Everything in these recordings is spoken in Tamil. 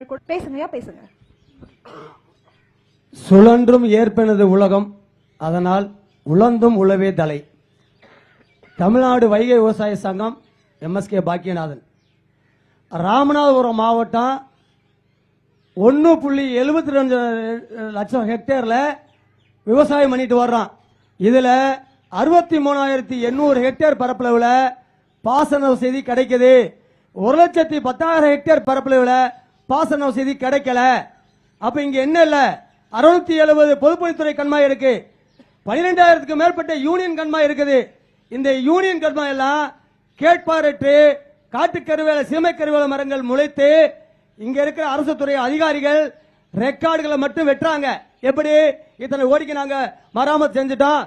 பேசுங்கயா பேசுங்க. சுழன்றும் ஏற்பெனது உலகம், அதனால் உழந்தும் உழவே தலை. தமிழ்நாடு வைகை விவசாய சங்கம், எம்எஸ்கே பாக்கியநாதன். ராமநாதபுரம் மாவட்டம் 1.72 லட்சம் ஹெக்டேர்ல விவசாயம் பண்ணிட்டு வர்றோம். இதுல 63,800 ஹெக்டேர் பரப்பளவுல பாசன வசதி கிடைக்குது. 1,10,000 ஹெக்டேர் பரப்பளவுல பாசன வசதி கிடைக்கல. அப்ப இங்க என்ன இல்ல, 670 பொதுப்பணித்துறை கண்மாய் இருக்கு, 12,000க்கு மேற்பட்ட யூனியன் கண்மாய் இருக்குது. இந்த யூனியன் கண்மாய் எல்லாம் கேட்பாரற்று காட்டு கருவேல சீமை கருவேல மரங்கள் முளைத்து இங்க இருக்கிற அரசு துறை அதிகாரிகள் ரெக்கார்டுகளை மட்டும் வெட்டுறாங்க. எப்படி இத்தனை கோடிக்கு நாங்க மராமத்து செஞ்சுட்டோம்,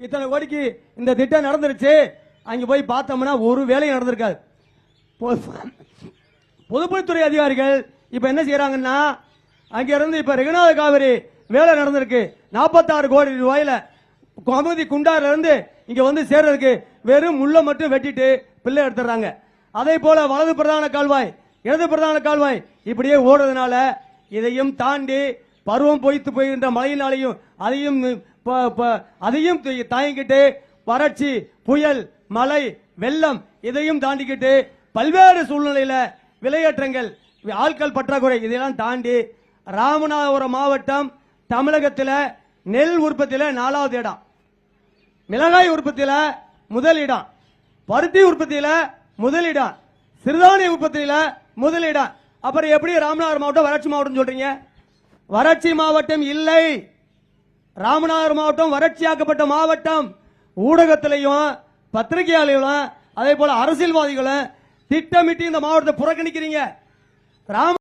இத்தனை கோடிக்கு இந்த திட்டம் நடந்துருச்சு, அங்க போய் பார்த்தோம்னா ஒரு வேலையும் நடந்திருக்காது. பொதுப்பணித்துறை அதிகாரிகள் இப்ப என்ன செய்யறாங்கன்னா, அங்க இருந்து இப்ப ரெகுநாத காவிரி வேலை நடந்திருக்கு, 46 கோடி ரூபாயில கோமதி குண்டார்ல இருந்து இங்க வந்து சேர்றதுக்கு வெறும் முள்ள மட்டும் வெட்டிட்டு பிள்ளை எடுத்துறாங்க. அதே போல வலது பிரதான கால்வாய், இடது பிரதான கால்வாய் இப்படியே ஓடுறதுனால இதையும் தாண்டி பருவம் பொய்த்து போகின்ற மழையினாலையும் அதையும் தாங்கிக்கிட்டு வறட்சி, புயல், மழை, வெள்ளம் இதையும் தாண்டிக்கிட்டு பல்வேறு சூழ்நிலையில விலையேற்றங்கள், ஆட்கள் பற்றாக்குறை இதெல்லாம் தாண்டி ராமநாதபுரம் மாவட்டம் தமிழகத்தில் நெல் உற்பத்தியில 4வது இடம், மிளகாய் உற்பத்தியில முதலிடம், பருத்தி உற்பத்தியில முதலிடம், சிறுதானிய உற்பத்தியில முதலிடம். அப்புறம் எப்படி ராமநாதபுரம் மாவட்டம் வறட்சி மாவட்டம் சொல்றீங்க? வறட்சி மாவட்டம் இல்லை, ராமநாதபுரம் மாவட்டம் வறட்சியாக்கப்பட்ட மாவட்டம். ஊடகத்திலையும் பத்திரிகையாளர்களும் அதே போல அரசியல்வாதிகளும் திட்டமிட்டு இந்த மாவட்டத்தை புறக்கணிக்கிறீங்க.